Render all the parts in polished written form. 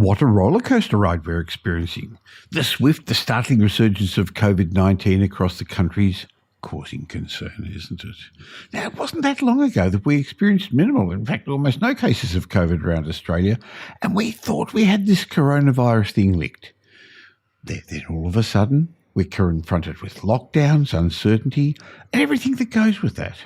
What a rollercoaster ride we're experiencing. The swift, the startling resurgence of COVID-19 across the countries causing concern, isn't it? Now, it wasn't that long ago that we experienced minimal, in fact, almost no cases of COVID around Australia, and we thought we had this coronavirus thing licked. Then all of a sudden, we're confronted with lockdowns, uncertainty, and everything that goes with that.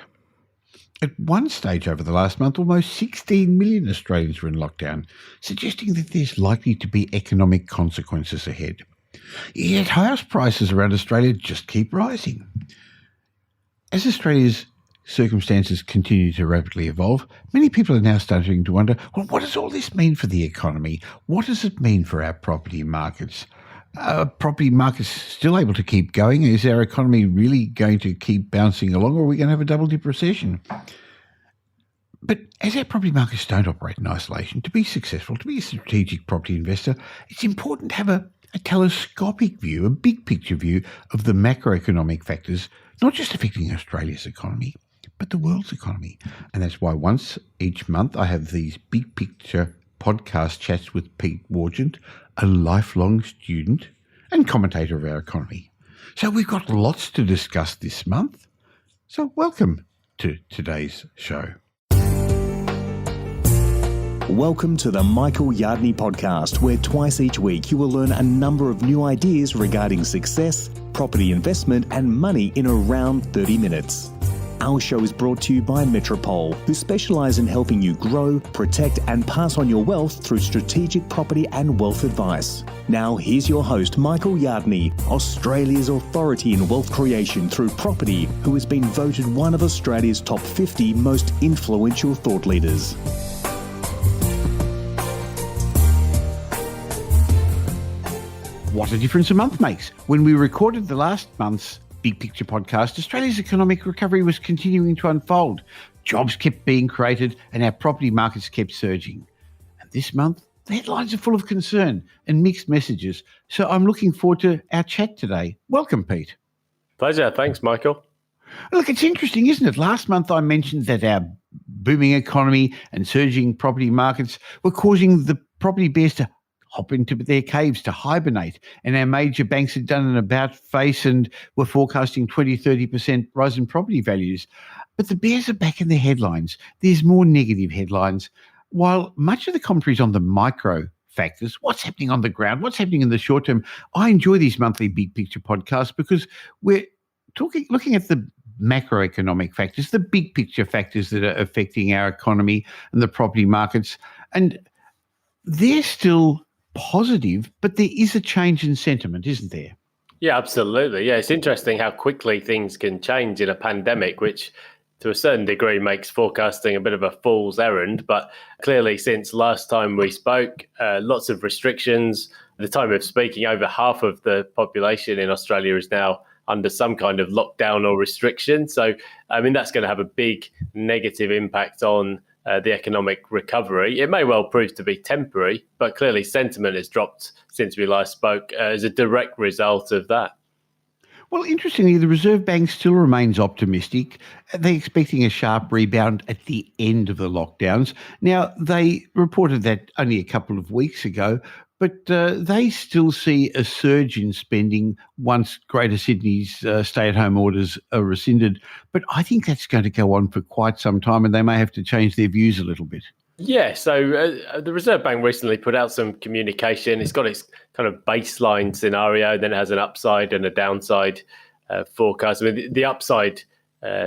At one stage over the last month, almost 16 million Australians were in lockdown, suggesting that there's likely to be economic consequences ahead. Yet house prices around Australia just keep rising. As Australia's circumstances continue to rapidly evolve, many people are now starting to wonder, well, what does all this mean for the economy? What does it mean for our property markets? Are property markets still able to keep going? Is our economy really going to keep bouncing along, or are we going to have a double-dip recession? But as our property markets don't operate in isolation, to be successful, to be a strategic property investor, it's important to have a telescopic view, a big-picture view of the macroeconomic factors, not just affecting Australia's economy, but the world's economy. And that's why once each month I have these big-picture podcast chats with Pete Wargent, a lifelong student and commentator of our economy. So we've got lots to discuss this month. So welcome to today's show. Welcome to the Michael Yardney podcast, where twice each week you will learn a number of new ideas regarding success, property investment and money in around 30 minutes. Our show is brought to you by Metropole, who specialise in helping you grow, protect and pass on your wealth through strategic property and wealth advice. Now here's your host, Michael Yardney, Australia's authority in wealth creation through property, who has been voted one of Australia's top 50 most influential thought leaders. What a difference a month makes. When we recorded the last month's Big Picture podcast, Australia's economic recovery was continuing to unfold. Jobs kept being created and our property markets kept surging. And this month, the headlines are full of concern and mixed messages. So I'm looking forward to our chat today. Welcome, Pete. Pleasure. Thanks, Michael. Look, it's interesting, isn't it? Last month I mentioned that our booming economy and surging property markets were causing the property bears to hop into their caves to hibernate. And our major banks had done an about-face and were forecasting 20-30% rise in property values. But the bears are back in the headlines. There's more negative headlines. While much of the commentary is on the micro factors, what's happening on the ground, what's happening in the short term, I enjoy these monthly Big Picture podcasts because we're looking at the macroeconomic factors, the big picture factors that are affecting our economy and the property markets. And they're still positive, but there is a change in sentiment, isn't there? Yeah, absolutely. Yeah, it's interesting how quickly things can change in a pandemic, which to a certain degree makes forecasting a bit of a fool's errand. But clearly, since last time we spoke, lots of restrictions. At the time of speaking, over half of the population in Australia is now under some kind of lockdown or restriction. So, I mean, that's going to have a big negative impact on the economic recovery. It may well prove to be temporary, but clearly sentiment has dropped since we last spoke as a direct result of that. Well, interestingly, the Reserve Bank still remains optimistic. They're expecting a sharp rebound at the end of the lockdowns. Now, they reported that only a couple of weeks ago, but they still see a surge in spending once Greater Sydney's stay-at-home orders are rescinded. But I think that's going to go on for quite some time, and they may have to change their views a little bit. Yeah, so the Reserve Bank recently put out some communication. It's got its kind of baseline scenario, then it has an upside and a downside forecast. I mean, the upside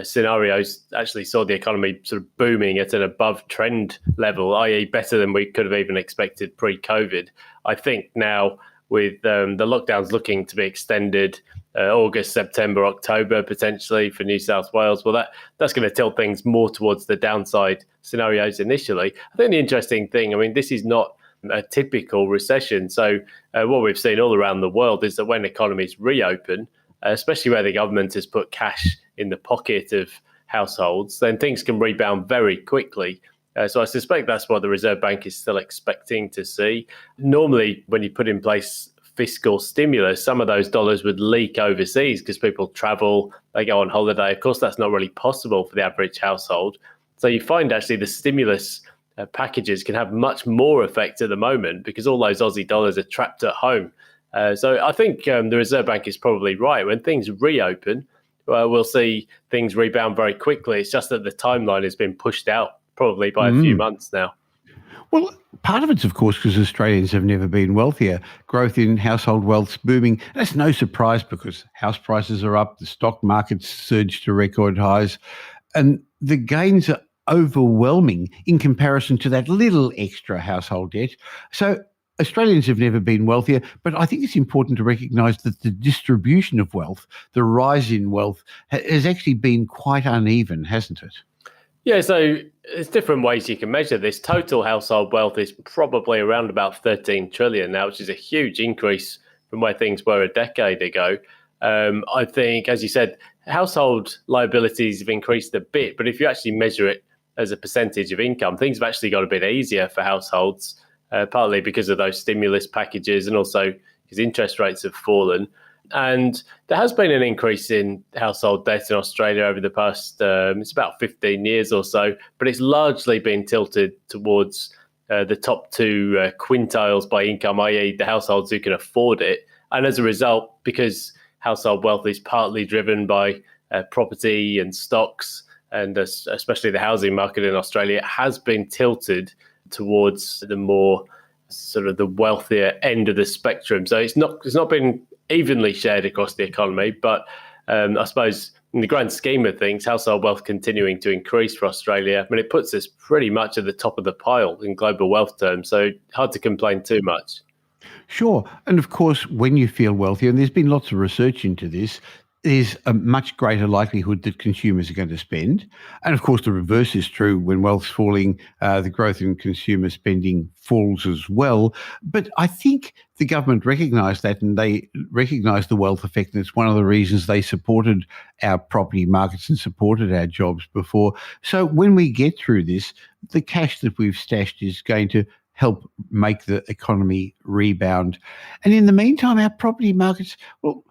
scenarios actually saw the economy sort of booming at an above trend level, i.e. better than we could have even expected pre-COVID. I think now with the lockdowns looking to be extended August, September, October, potentially for New South Wales, well, that's going to tilt things more towards the downside scenarios initially. I think the interesting thing, I mean, this is not a typical recession. So what we've seen all around the world is that when economies reopen, especially where the government has put cash in the pocket of households, then things can rebound very quickly. So I suspect that's what the Reserve Bank is still expecting to see. Normally, when you put in place fiscal stimulus, some of those dollars would leak overseas because people travel, they go on holiday. Of course, that's not really possible for the average household. So you find actually the stimulus packages can have much more effect at the moment because all those Aussie dollars are trapped at home. So I think the Reserve Bank is probably right. When things reopen, we'll see things rebound very quickly. It's just that the timeline has been pushed out probably by a few months now. Well, part of it's, of course, because Australians have never been wealthier. Growth in household wealth's booming. That's no surprise because house prices are up, the stock market's surged to record highs, and the gains are overwhelming in comparison to that little extra household debt. So Australians have never been wealthier, but I think it's important to recognise that the distribution of wealth, the rise in wealth, has actually been quite uneven, hasn't it? Yeah, so there's different ways you can measure this. Total household wealth is probably around about 13 trillion now, which is a huge increase from where things were a decade ago. I think, as you said, household liabilities have increased a bit, but if you actually measure it as a percentage of income, things have actually got a bit easier for households, partly because of those stimulus packages and also because interest rates have fallen. And there has been an increase in household debt in Australia over the past, it's about 15 years or so, but it's largely been tilted towards the top two quintiles by income, i.e. the households who can afford it. And as a result, because household wealth is partly driven by property and stocks, and especially the housing market in Australia, it has been tilted towards the more sort of the wealthier end of the spectrum. So it's not been evenly shared across the economy, but I suppose in the grand scheme of things, household wealth continuing to increase for Australia, I mean, it puts us pretty much at the top of the pile in global wealth terms, so hard to complain too much. Sure. And of course, when you feel wealthier, and there's been lots of research into this, there's a much greater likelihood that consumers are going to spend. And of course, the reverse is true. When wealth's falling, the growth in consumer spending falls as well. But I think the government recognised that, and they recognised the wealth effect. And it's one of the reasons they supported our property markets and supported our jobs before. So when we get through this, the cash that we've stashed is going to help make the economy rebound. And in the meantime, our property markets, well,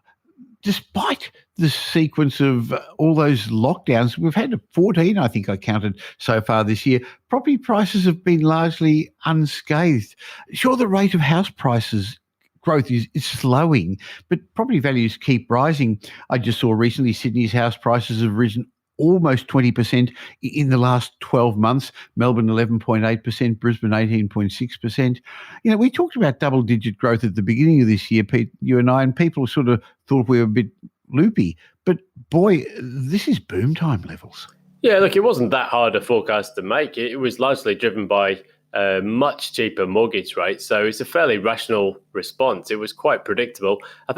despite the sequence of all those lockdowns, we've had 14, I think I counted so far this year. Property prices have been largely unscathed. Sure, the rate of house prices growth is slowing, but property values keep rising. I just saw recently Sydney's house prices have risen almost 20% in the last 12 months, Melbourne 11.8%, Brisbane 18.6%. You know, we talked about double-digit growth at the beginning of this year, Pete, you and I, and people sort of thought we were a bit loopy. But boy, this is boom time levels. Yeah, look, it wasn't that hard a forecast to make. It was largely driven by much cheaper mortgage rates. So it's a fairly rational response. It was quite predictable. I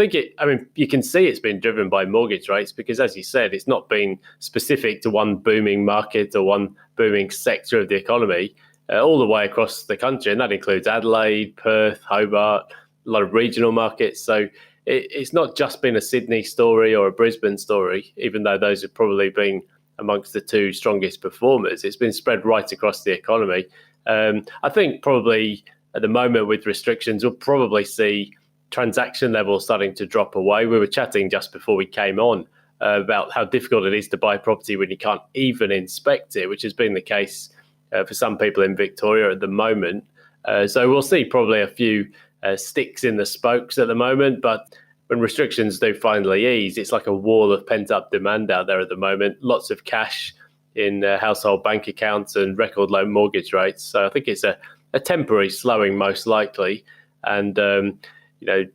mean, you can see it's been driven by mortgage rates because, as you said, it's not been specific to one booming market or one booming sector of the economy all the way across the country. And that includes Adelaide, Perth, Hobart, a lot of regional markets. So it's not just been a Sydney story or a Brisbane story, even though those have probably been amongst the two strongest performers. It's been spread right across the economy. I think probably at the moment with restrictions, we'll probably see transaction levels starting to drop away. We were chatting just before we came on about how difficult it is to buy property when you can't even inspect it, which has been the case for some people in Victoria at the moment. So we'll see probably a few sticks in the spokes at the moment, but when restrictions do finally ease, it's like a wall of pent-up demand out there at the moment. Lots of cash in household bank accounts and record low mortgage rates. So I think it's a temporary slowing most likely. And, you know,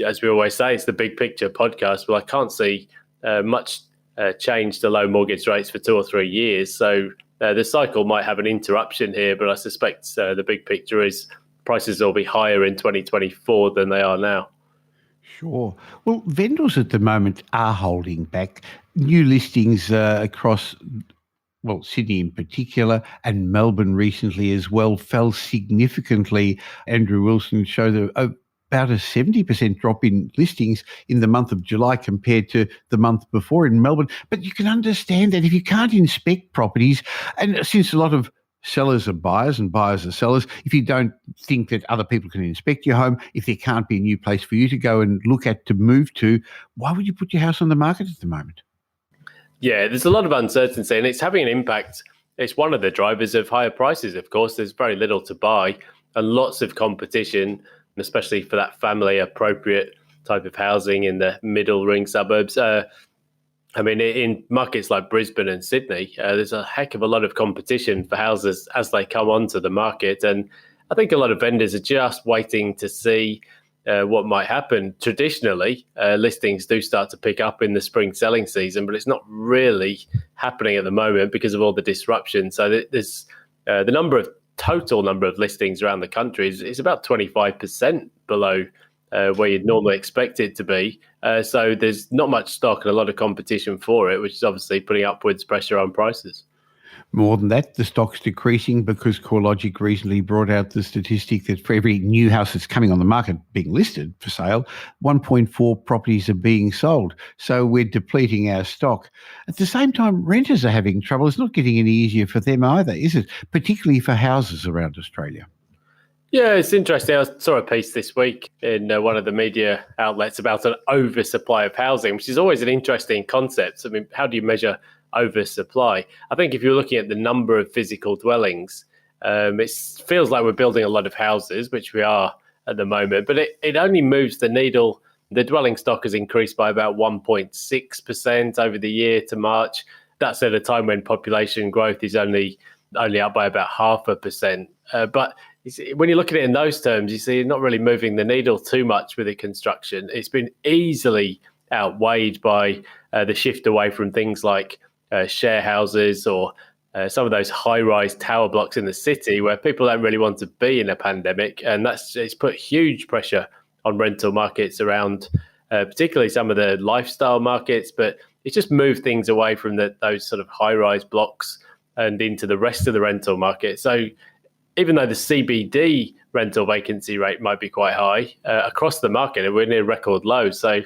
as we always say, it's the big picture podcast. Well, I can't see much change to low mortgage rates for 2 or 3 years. So the cycle might have an interruption here, but I suspect the big picture is prices will be higher in 2024 than they are now. Sure. Well, vendors at the moment are holding back. New listings across Sydney in particular, and Melbourne recently as well, fell significantly. Andrew Wilson showed about a 70% drop in listings in the month of July compared to the month before in Melbourne. But you can understand that if you can't inspect properties, and since a lot of sellers are buyers and buyers are sellers, if you don't think that other people can inspect your home, if there can't be a new place for you to go and look at to move to, why would you put your house on the market at the moment? Yeah, there's a lot of uncertainty, and it's having an impact it's one of the drivers of higher prices, of course. There's very little to buy and lots of competition, especially for that family appropriate type of housing in the middle ring suburbs. In markets like Brisbane and Sydney, there's a heck of a lot of competition for houses as they come onto the market. And I think a lot of vendors are just waiting to see what might happen. Traditionally, listings do start to pick up in the spring selling season, but it's not really happening at the moment because of all the disruption. So there's the total number of listings around the country is about 25% below where you'd normally expect it to be. So there's not much stock and a lot of competition for it, which is obviously putting upwards pressure on prices. More than that, the stock's decreasing because CoreLogic recently brought out the statistic that for every new house that's coming on the market being listed for sale, 1.4 properties are being sold. So we're depleting our stock. At the same time, renters are having trouble. It's not getting any easier for them either, is it? Particularly for houses around Australia. Yeah, it's interesting. I saw a piece this week in one of the media outlets about an oversupply of housing, which is always an interesting concept. I mean, how do you measure oversupply? I think if you're looking at the number of physical dwellings, it feels like we're building a lot of houses, which we are at the moment, but it only moves the needle. The dwelling stock has increased by about 1.6% over the year to March. That's at a time when population growth is only up by about 0.5%. But when you look at it in those terms, you see you're not really moving the needle too much with the construction. It's been easily outweighed by the shift away from things like share houses or some of those high-rise tower blocks in the city where people don't really want to be in a pandemic. And it's put huge pressure on rental markets around particularly some of the lifestyle markets, but it's just moved things away from those sort of high-rise blocks and into the rest of the rental market. So even though the CBD rental vacancy rate might be quite high, across the market, we're near record lows. So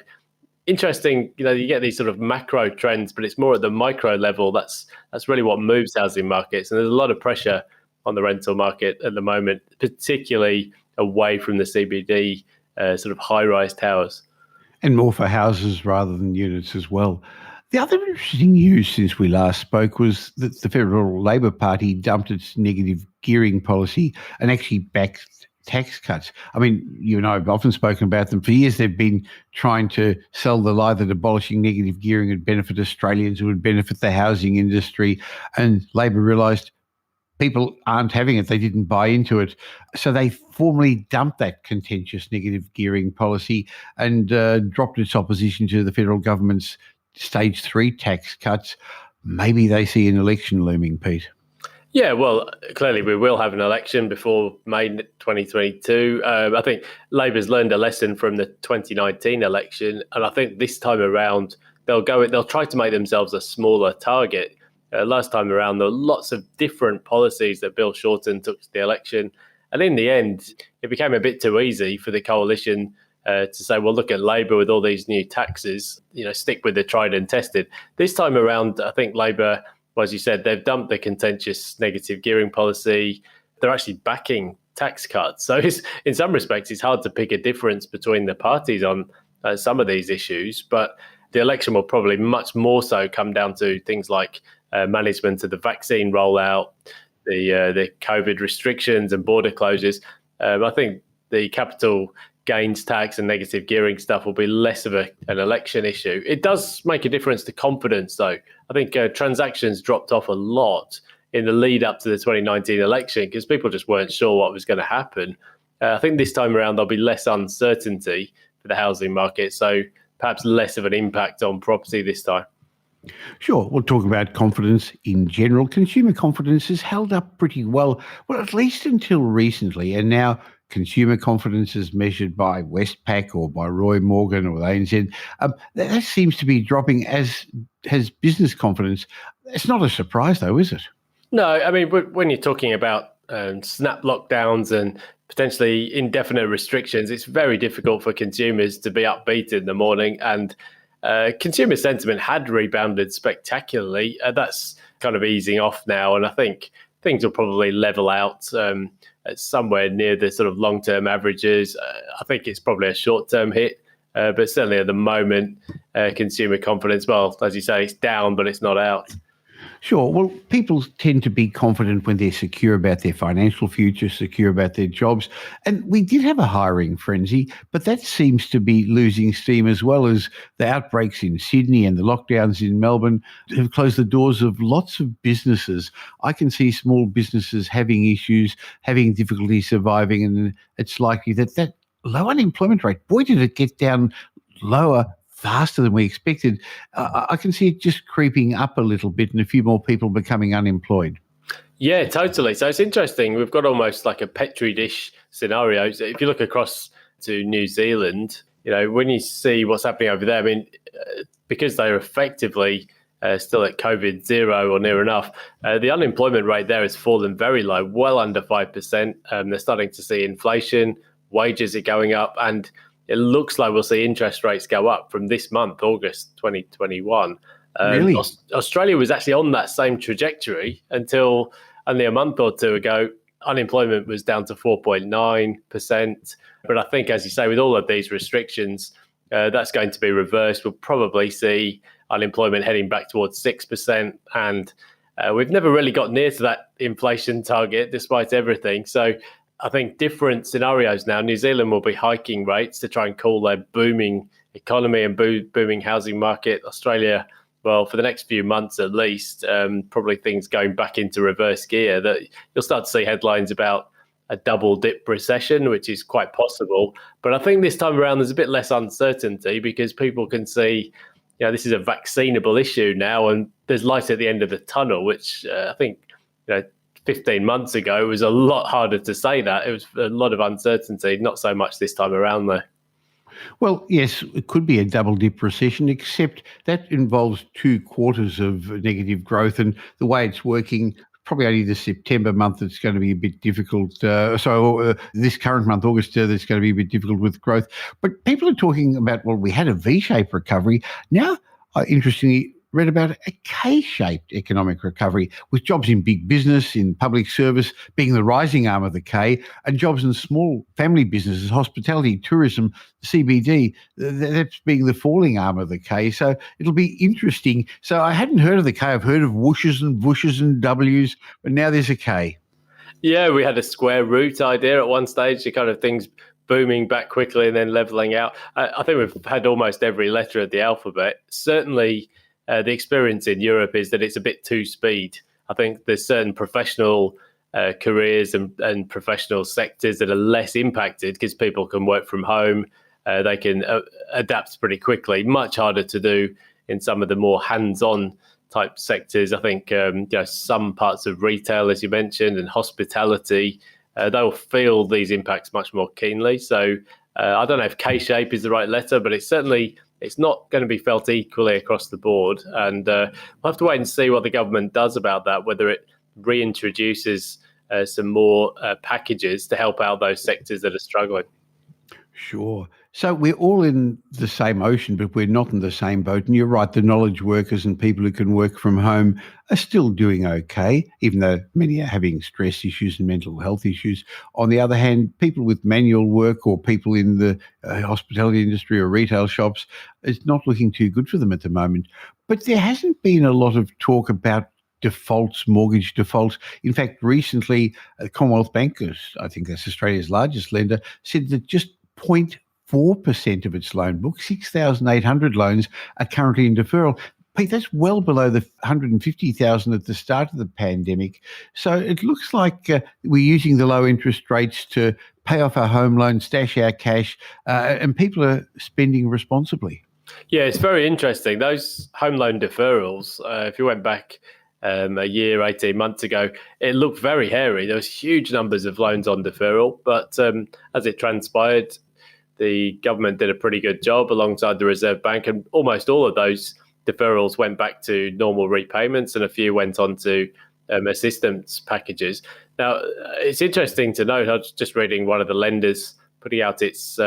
interesting, you get these sort of macro trends, but it's more at the micro level. That's really what moves housing markets. And there's a lot of pressure on the rental market at the moment, particularly away from the CBD sort of high-rise towers. And more for houses rather than units as well. The other interesting news since we last spoke was that the Federal Labor Party dumped its negative gearing policy and actually backed tax cuts. I mean, you and I have often spoken about them. For years, they've been trying to sell the lie that abolishing negative gearing would benefit Australians, it would benefit the housing industry. And Labor realised people aren't having it. They didn't buy into it. So they formally dumped that contentious negative gearing policy and dropped its opposition to the federal government's stage 3 tax cuts. Maybe they see an election looming, Pete. Yeah, well, clearly we will have an election before May 2022. I think Labour's learned a lesson from the 2019 election, and I think this time around they'll try to make themselves a smaller target. Last time around, there were lots of different policies that Bill Shorten took to the election, and in the end, it became a bit too easy for the coalition to say, well, look at Labour with all these new taxes, stick with the tried and tested. This time around, I think Labour, well, as you said, they've dumped the contentious negative gearing policy. They're actually backing tax cuts. So in some respects, it's hard to pick a difference between the parties on some of these issues. But the election will probably much more so come down to things like management of the vaccine rollout, the COVID restrictions and border closures. I think the capital gains tax and negative gearing stuff will be less of an election issue. It does make a difference to confidence, though. I think transactions dropped off a lot in the lead up to the 2019 election because people just weren't sure what was going to happen. I think this time around there'll be less uncertainty for the housing market, so perhaps less of an impact on property this time. Sure, we'll talk about confidence in general. Consumer confidence has held up pretty well, at least until recently, and now consumer confidence is measured by Westpac or by Roy Morgan or ANZ. That seems to be dropping, as has business confidence. It's not a surprise, though, is it? No, I mean, when you're talking about snap lockdowns and potentially indefinite restrictions, it's very difficult for consumers to be upbeat in the morning. And consumer sentiment had rebounded spectacularly. That's kind of easing off now. And I think things will probably level out somewhere near the sort of long-term averages. I think it's probably a short-term hit, but certainly at the moment, consumer confidence, well, as you say, it's down, but it's not out. Sure. Well, people tend to be confident when they're secure about their financial future, secure about their jobs. And we did have a hiring frenzy, but that seems to be losing steam, as well as the outbreaks in Sydney and the lockdowns in Melbourne have closed the doors of lots of businesses. I can see small businesses having issues, having difficulty surviving, and it's likely that low unemployment rate, boy, did it get down lower faster than we expected. I can see it just creeping up a little bit and a few more people becoming unemployed. Yeah, totally. So it's interesting. We've got almost like a petri dish scenario. If you look across to New Zealand, when you see what's happening over there, I mean, because they're effectively still at COVID zero or near enough, the unemployment rate there has fallen very low, well under 5%. They're starting to see inflation, wages are going up, and it looks like we'll see interest rates go up from this month, August 2021. Really? Australia was actually on that same trajectory until only a month or two ago. Unemployment was down to 4.9%. But I think, as you say, with all of these restrictions, that's going to be reversed. We'll probably see unemployment heading back towards 6%. And we've never really got near to that inflation target, despite everything. So I think different scenarios now. New Zealand will be hiking rates to try and cool their booming economy and booming housing market. Australia, well, for the next few months at least, probably things going back into reverse gear. That you'll start to see headlines about a double dip recession, which is quite possible. But I think this time around there's a bit less uncertainty because people can see, this is a vaccinable issue now, and there's light at the end of the tunnel, which I think, 15 months ago, it was a lot harder to say that. It was a lot of uncertainty, not so much this time around, though. Well, yes, it could be a double dip recession, except that involves 2 quarters of negative growth. And the way it's working, probably only the September month it's going to be a bit difficult. This current month, August, that's going to be a bit difficult with growth. But people are talking about, well, we had a V-shaped recovery. Now, interestingly, read about a K-shaped economic recovery, with jobs in big business, in public service being the rising arm of the K, and jobs in small family businesses, hospitality, tourism, CBD, that's being the falling arm of the K. So it'll be interesting. So I hadn't heard of the K. I've heard of whooshes and vooshes and Ws, but now there's a K. Yeah, we had a square root idea at one stage, the kind of things booming back quickly and then leveling out. I think we've had almost every letter of the alphabet. Certainly, the experience in Europe is that it's a bit two-speed. I think there's certain professional careers and professional sectors that are less impacted because people can work from home. They can adapt pretty quickly. Much harder to do in some of the more hands-on type sectors. I think some parts of retail, as you mentioned, and hospitality, they'll feel these impacts much more keenly. So I don't know if K-shape is the right letter, but it's not going to be felt equally across the board. And we'll have to wait and see what the government does about that, whether it reintroduces some more packages to help out those sectors that are struggling. Sure. So we're all in the same ocean, but we're not in the same boat. And you're right, the knowledge workers and people who can work from home are still doing okay, even though many are having stress issues and mental health issues. On the other hand, people with manual work or people in the hospitality industry or retail shops, it's not looking too good for them at the moment. But there hasn't been a lot of talk about defaults, mortgage defaults. In fact, recently, Commonwealth Bank, I think that's Australia's largest lender, said that just 0.4% of its loan book, 6,800 loans, are currently in deferral. Pete, that's well below the 150,000 at the start of the pandemic. So it looks like we're using the low interest rates to pay off our home loans, stash our cash, and people are spending responsibly. Yeah, it's very interesting. Those home loan deferrals, if you went back a year, 18 months ago, it looked very hairy. There was huge numbers of loans on deferral. But as it transpired, the government did a pretty good job alongside the Reserve Bank, and almost all of those deferrals went back to normal repayments and a few went on to assistance packages. Now, it's interesting to note, I was just reading one of the lenders putting out its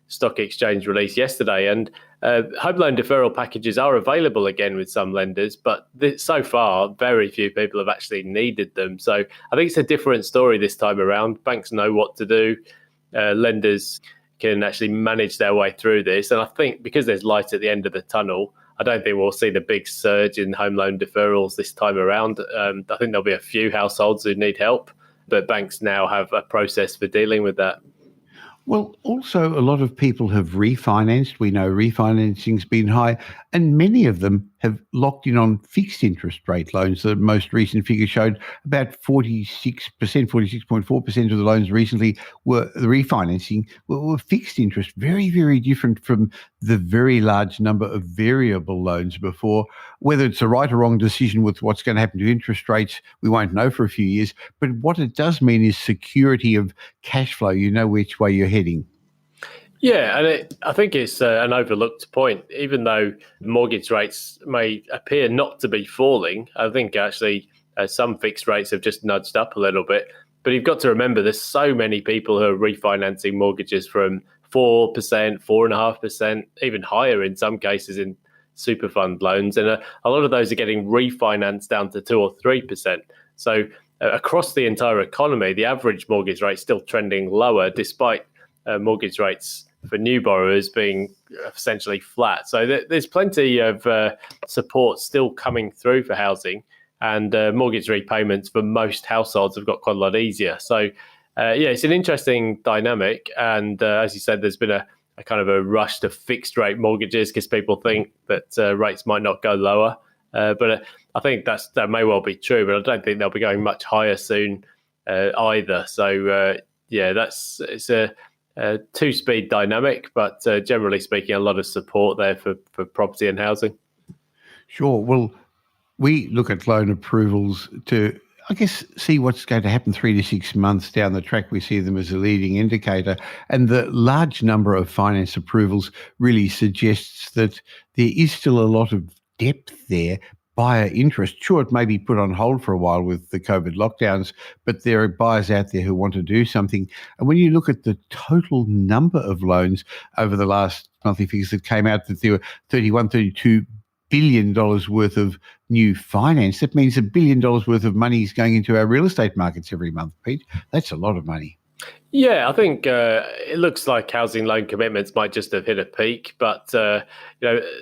stock exchange release yesterday, and home loan deferral packages are available again with some lenders, but so far, very few people have actually needed them. So I think it's a different story this time around. Banks know what to do. Lenders can actually manage their way through this. And I think because there's light at the end of the tunnel, I don't think we'll see the big surge in home loan deferrals this time around. I think there'll be a few households who need help, but banks now have a process for dealing with that. Well, also a lot of people have refinanced. We know refinancing's been high, and many of them have locked in on fixed interest rate loans. The most recent figure showed about 46.4% of the loans recently were the refinancing were fixed interest. Very, very different from the very large number of variable loans before. Whether it's a right or wrong decision with what's going to happen to interest rates, we won't know for a few years. But what it does mean is security of cash flow. You know which way you're heading. Yeah, and I think it's an overlooked point. Even though mortgage rates may appear not to be falling, I think actually some fixed rates have just nudged up a little bit. But you've got to remember there's so many people who are refinancing mortgages from 4%, 4.5%, even higher in some cases in super fund loans. And a lot of those are getting refinanced down to 2 or 3%. So across the entire economy, the average mortgage rate is still trending lower despite mortgage rates for new borrowers being essentially flat. So there's plenty of support still coming through for housing, and mortgage repayments for most households have got quite a lot easier. So it's an interesting dynamic. And as you said, there's been a kind of a rush to fixed rate mortgages because people think that rates might not go lower. But I think that may well be true, but I don't think they'll be going much higher soon either. So it's a two-speed dynamic, but generally speaking, a lot of support there for property and housing. Sure. Well, we look at loan approvals to, I guess, see what's going to happen 3 to 6 months down the track. We see them as a leading indicator. And the large number of finance approvals really suggests that there is still a lot of depth there. Buyer interest. Sure, it may be put on hold for a while with the COVID lockdowns, but there are buyers out there who want to do something. And when you look at the total number of loans over the last monthly figures that came out, that there were $32 billion worth of new finance. That means $1 billion worth of money is going into our real estate markets every month, Pete. That's a lot of money. Yeah, I think it looks like housing loan commitments might just have hit a peak, but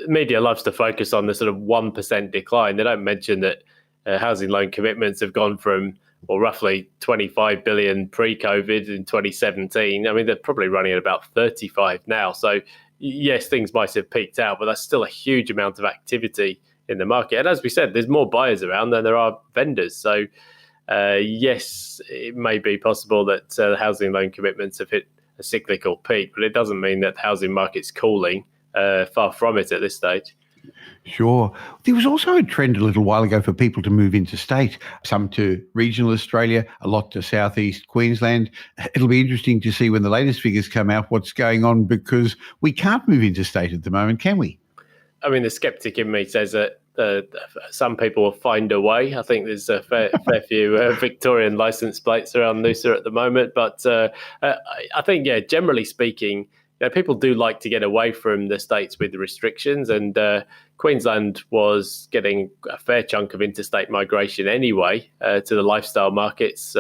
media loves to focus on the sort of 1% decline. They don't mention that housing loan commitments have gone from roughly 25 billion pre-COVID in 2017. I mean, they're probably running at about 35 now. So yes, things might have peaked out, but that's still a huge amount of activity in the market. And as we said, there's more buyers around than there are vendors. So yes, it may be possible that housing loan commitments have hit a cyclical peak, but it doesn't mean that the housing market's cooling. Far from it at this stage. Sure. There was also a trend a little while ago for people to move interstate, some to regional Australia, a lot to southeast Queensland. It'll be interesting to see when the latest figures come out what's going on, because we can't move interstate at the moment, can we? I mean, the skeptic in me says that some people will find a way. I think there's a fair few Victorian licence plates around Noosa at the moment. But I think, generally speaking, people do like to get away from the states with the restrictions. And Queensland was getting a fair chunk of interstate migration anyway to the lifestyle markets.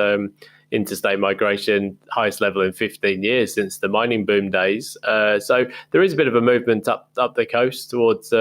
Interstate migration, highest level in 15 years since the mining boom days. So there is a bit of a movement up the coast towards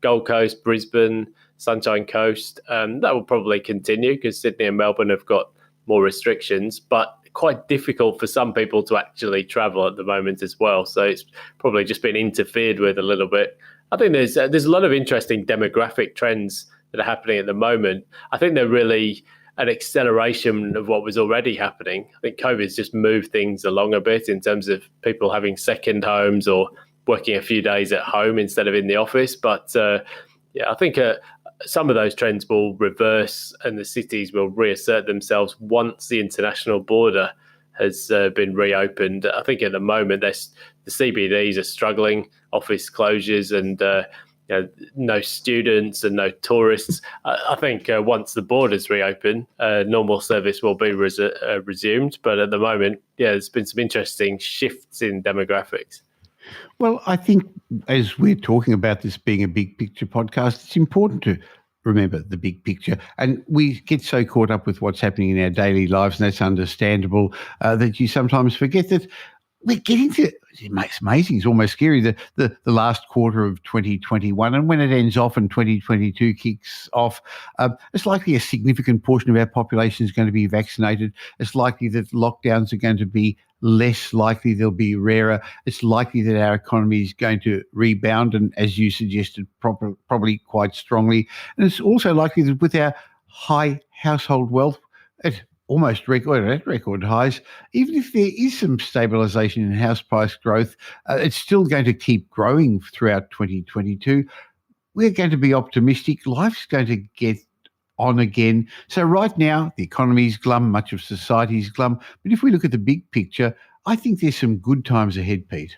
Gold Coast, Brisbane, Sunshine Coast. That will probably continue because Sydney and Melbourne have got more restrictions, but quite difficult for some people to actually travel at the moment as well. So it's probably just been interfered with a little bit. I think there's a lot of interesting demographic trends that are happening at the moment. I think they're really an acceleration of what was already happening. I think COVID's just moved things along a bit in terms of people having second homes or working a few days at home instead of in the office. But I think some of those trends will reverse and the cities will reassert themselves once the international border has been reopened. I think at the moment the CBDs are struggling, office closures and no students and no tourists. I think once the borders reopen, normal service will be resumed. But at the moment, there's been some interesting shifts in demographics. Well, I think as we're talking about this being a big picture podcast, it's important to remember the big picture. And we get so caught up with what's happening in our daily lives, and that's understandable, that you sometimes forget that we're getting to, it's amazing, it's almost scary, the last quarter of 2021, and when it ends off and 2022 kicks off, it's likely a significant portion of our population is going to be vaccinated. It's likely that lockdowns are going to be less likely, they'll be rarer. It's likely that our economy is going to rebound, and as you suggested, probably quite strongly. And it's also likely that with our high household wealth at almost record highs, even if there is some stabilisation in house price growth, it's still going to keep growing throughout 2022. We're going to be optimistic. Life's going to get on again. So right now, the economy's glum, much of society's glum. But if we look at the big picture, I think there's some good times ahead, Pete.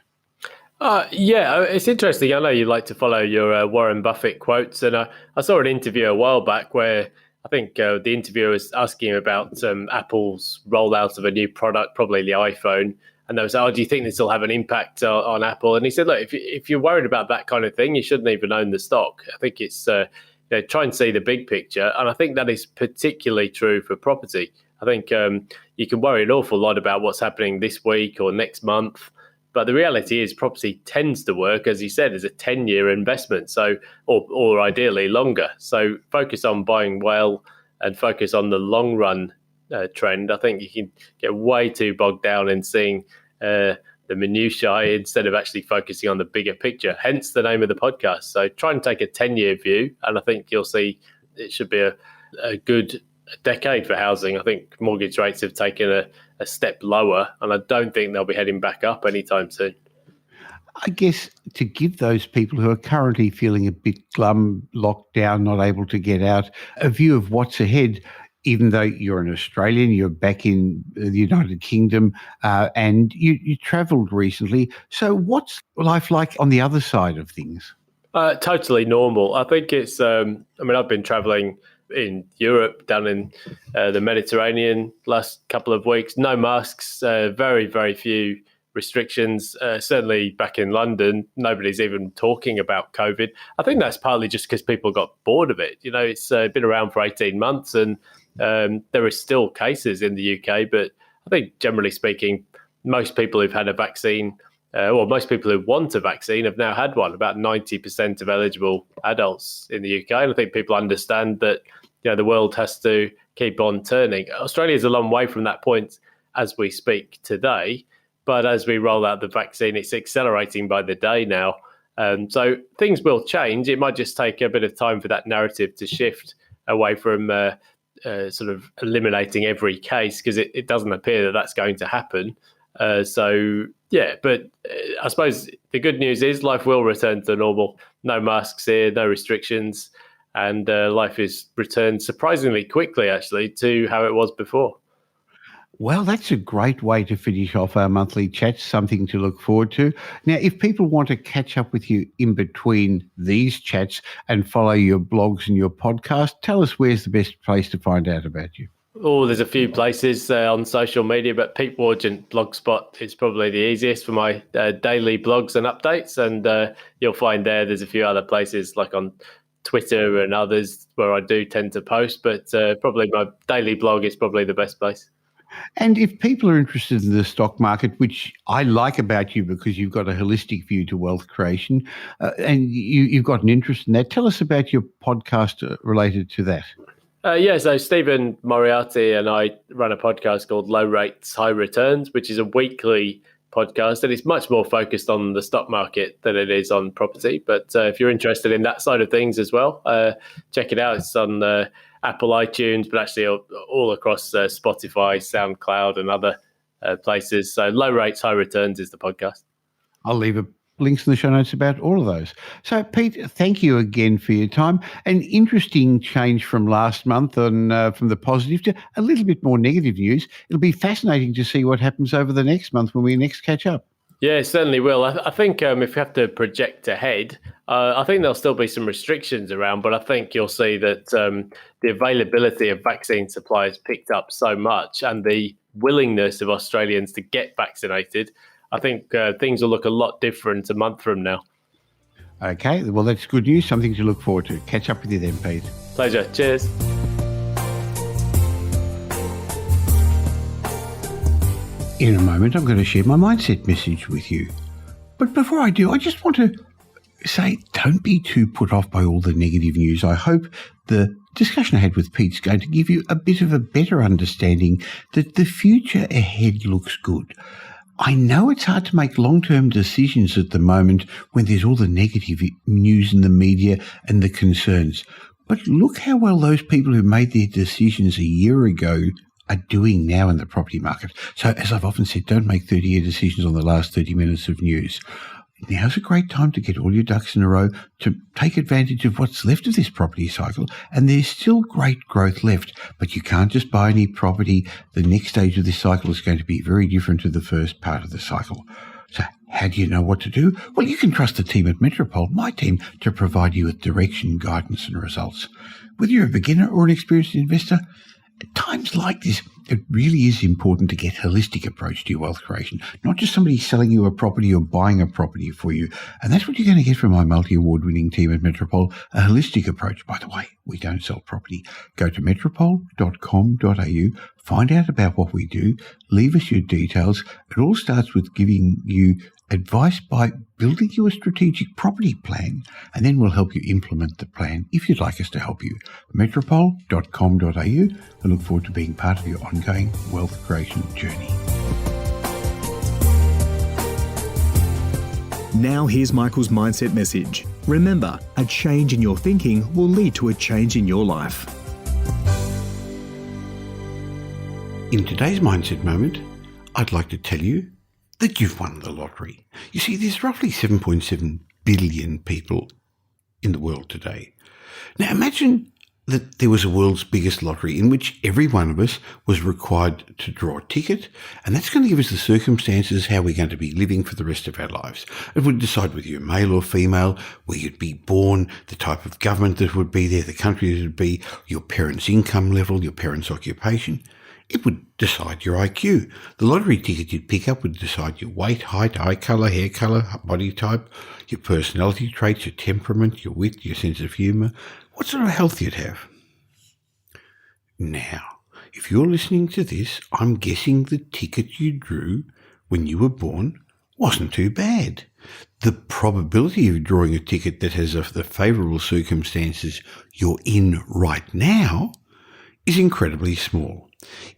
Yeah, it's interesting. I know you like to follow your Warren Buffett quotes, and I saw an interview a while back where I think the interviewer was asking about Apple's rollout of a new product, probably the iPhone. And they was, do you think this will have an impact on Apple? And he said, look, if you're worried about that kind of thing, you shouldn't even own the stock. I think it's try and see the big picture. And I think that is particularly true for property. I think you can worry an awful lot about what's happening this week or next month. But the reality is property tends to work, as you said, as a 10-year investment, so or ideally longer. So focus on buying well and focus on the long run trend. I think you can get way too bogged down in seeing the minutiae instead of actually focusing on the bigger picture, hence the name of the podcast. So try and take a 10-year view, and I think you'll see it should be a good decade for housing. I think mortgage rates have taken a step lower, and I don't think they'll be heading back up anytime soon. I guess to give those people who are currently feeling a bit glum, locked down, not able to get out, a view of what's ahead, even though you're an Australian, you're back in the United Kingdom, and you travelled recently. So what's life like on the other side of things? Totally normal. I think it's, I've been travelling in Europe, down in the Mediterranean last couple of weeks. No masks, very, very few restrictions. Certainly back in London, nobody's even talking about COVID. I think that's partly just because people got bored of it. You know, it's been around for 18 months and there are still cases in the UK, but I think generally speaking, most people who've had a vaccine, most people who want a vaccine have now had one. About 90% of eligible adults in the UK. And I think people understand that, you know, the world has to keep on turning. Australia is a long way from that point as we speak today. But as we roll out the vaccine, it's accelerating by the day now. So things will change. It might just take a bit of time for that narrative to shift away from sort of eliminating every case, because it doesn't appear that that's going to happen. But I suppose the good news is life will return to normal. No masks here, no restrictions, and life is returned surprisingly quickly, actually, to how it was before. Well, that's a great way to finish off our monthly chat, something to look forward to. Now, if people want to catch up with you in between these chats and follow your blogs and your podcast, tell us where's the best place to find out about you. Oh, there's a few places on social media, but Pete Wargent Blogspot is probably the easiest for my daily blogs and updates. And you'll find there's a few other places like on Twitter and others where I do tend to post, but probably my daily blog is probably the best place. And if people are interested in the stock market, which I like about you because you've got a holistic view to wealth creation, and you've got an interest in that, tell us about your podcast related to that. So Stephen Moriarty and I run a podcast called Low Rates, High Returns, which is a weekly podcast, and it's much more focused on the stock market than it is on property. But if you're interested in that side of things as well, check it out. It's on Apple iTunes, but actually all across Spotify, SoundCloud, and other places. So Low Rates, High Returns is the podcast. I'll leave links in the show notes about all of those. So, Pete, thank you again for your time. An interesting change from last month from the positive to a little bit more negative news. It'll be fascinating to see what happens over the next month when we next catch up. Yeah, it certainly will. I think if you have to project ahead, I think there'll still be some restrictions around, but I think you'll see that the availability of vaccine supply has picked up so much, and the willingness of Australians to get vaccinated, I think things will look a lot different a month from now. Okay, well, that's good news, something to look forward to. Catch up with you then, Pete. Pleasure. Cheers. In a moment, I'm going to share my mindset message with you. But before I do, I just want to say, don't be too put off by all the negative news. I hope the discussion I had with Pete's going to give you a bit of a better understanding that the future ahead looks good. I know it's hard to make long-term decisions at the moment when there's all the negative news in the media and the concerns. But look how well those people who made their decisions a year ago are doing now in the property market. So as I've often said, don't make 30-year decisions on the last 30 minutes of news. Now's a great time to get all your ducks in a row to take advantage of what's left of this property cycle, and there's still great growth left, but you can't just buy any property. The next stage of this cycle is going to be very different to the first part of the cycle. So how do you know what to do? Well, you can trust the team at Metropole, my team, to provide you with direction, guidance and results. Whether you're a beginner or an experienced investor, at times like this, it really is important to get a holistic approach to your wealth creation, not just somebody selling you a property or buying a property for you. And that's what you're going to get from my multi-award-winning team at Metropole, a holistic approach. By the way, we don't sell property. Go to metropole.com.au, find out about what we do, leave us your details. It all starts with giving you advice by building you a strategic property plan, and then we'll help you implement the plan if you'd like us to help you. Metropole.com.au. I look forward to being part of your ongoing wealth creation journey. Now here's Michael's mindset message. Remember, a change in your thinking will lead to a change in your life. In today's mindset moment, I'd like to tell you that you've won the lottery. You see, there's roughly 7.7 billion people in the world today. Now imagine that there was a world's biggest lottery in which every one of us was required to draw a ticket, and that's going to give us the circumstances how we're going to be living for the rest of our lives. It would decide whether you're male or female, where you'd be born, the type of government that would be there, the country that would be, your parents' income level, your parents' occupation. It would decide your IQ. The lottery ticket you'd pick up would decide your weight, height, eye colour, hair colour, body type, your personality traits, your temperament, your wit, your sense of humour, what sort of health you'd have. Now, if you're listening to this, I'm guessing the ticket you drew when you were born wasn't too bad. The probability of drawing a ticket that has the favourable circumstances you're in right now is incredibly small.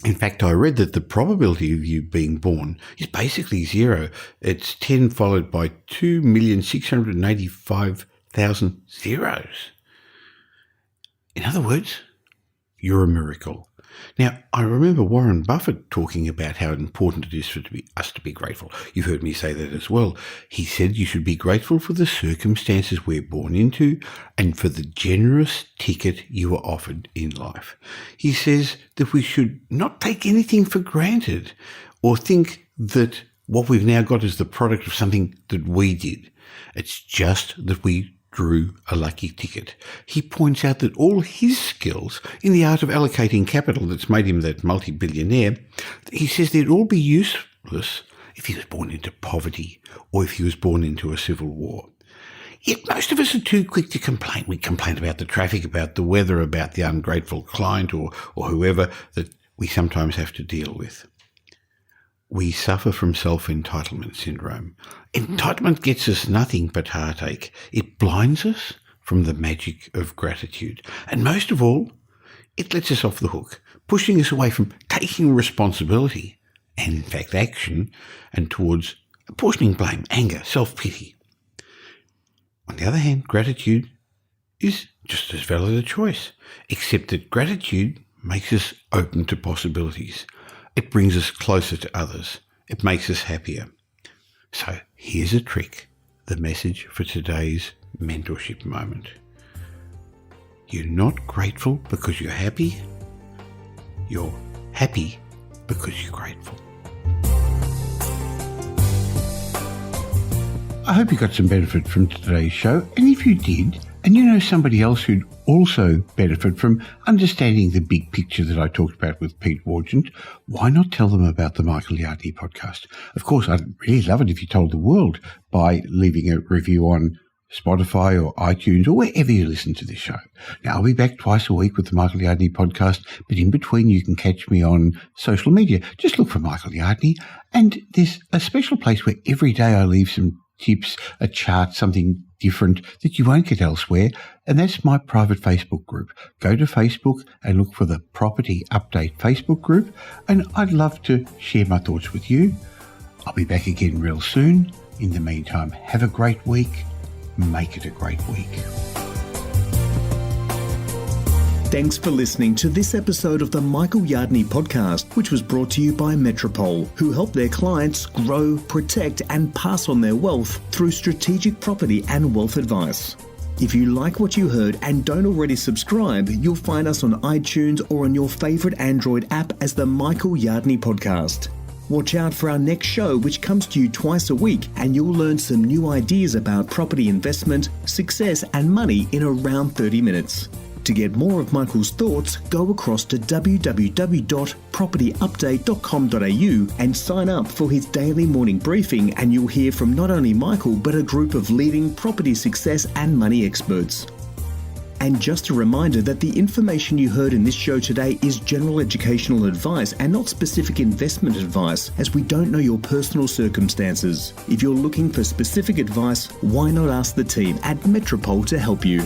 In fact, I read that the probability of you being born is basically zero. It's 10 followed by 2,685,000 zeros. In other words, you're a miracle. Now, I remember Warren Buffett talking about how important it is for us to be grateful. You've heard me say that as well. He said you should be grateful for the circumstances we're born into and for the generous ticket you were offered in life. He says that we should not take anything for granted or think that what we've now got is the product of something that we did. It's just that we drew a lucky ticket. He points out that all his skills in the art of allocating capital that's made him that multi-billionaire, he says they'd all be useless if he was born into poverty or if he was born into a civil war. Yet most of us are too quick to complain. We complain about the traffic, about the weather, about the ungrateful client or whoever that we sometimes have to deal with. We suffer from self-entitlement syndrome. Entitlement gets us nothing but heartache. It blinds us from the magic of gratitude. And most of all, it lets us off the hook, pushing us away from taking responsibility and, in fact, action, and towards apportioning blame, anger, self-pity. On the other hand, gratitude is just as valid a choice, except that gratitude makes us open to possibilities. It brings us closer to others. It makes us happier. So here's a trick, the message for today's mentorship moment. You're not grateful because you're happy. You're happy because you're grateful. I hope you got some benefit from today's show, and if you did, and you know somebody else who'd also benefit from understanding the big picture that I talked about with Pete Wargent, why not tell them about the Michael Yardney podcast? Of course, I'd really love it if you told the world by leaving a review on Spotify or iTunes or wherever you listen to this show. Now, I'll be back twice a week with the Michael Yardney podcast, but in between you can catch me on social media. Just look for Michael Yardney, and there's a special place where every day I leave some tips, a chart, something different that you won't get elsewhere, and that's my private Facebook group. Go to Facebook and look for the Property Update Facebook group, and I'd love to share my thoughts with you. I'll be back again real soon. In the meantime, have a great week. Make it a great week. Thanks for listening to this episode of the Michael Yardney podcast, which was brought to you by Metropole, who help their clients grow, protect, and pass on their wealth through strategic property and wealth advice. If you like what you heard and don't already subscribe, you'll find us on iTunes or on your favourite Android app as the Michael Yardney podcast. Watch out for our next show, which comes to you twice a week, and you'll learn some new ideas about property investment, success, and money in around 30 minutes. To get more of Michael's thoughts, go across to www.propertyupdate.com.au and sign up for his daily morning briefing, and you'll hear from not only Michael, but a group of leading property success and money experts. And just a reminder that the information you heard in this show today is general educational advice and not specific investment advice, as we don't know your personal circumstances. If you're looking for specific advice, why not ask the team at Metropole to help you?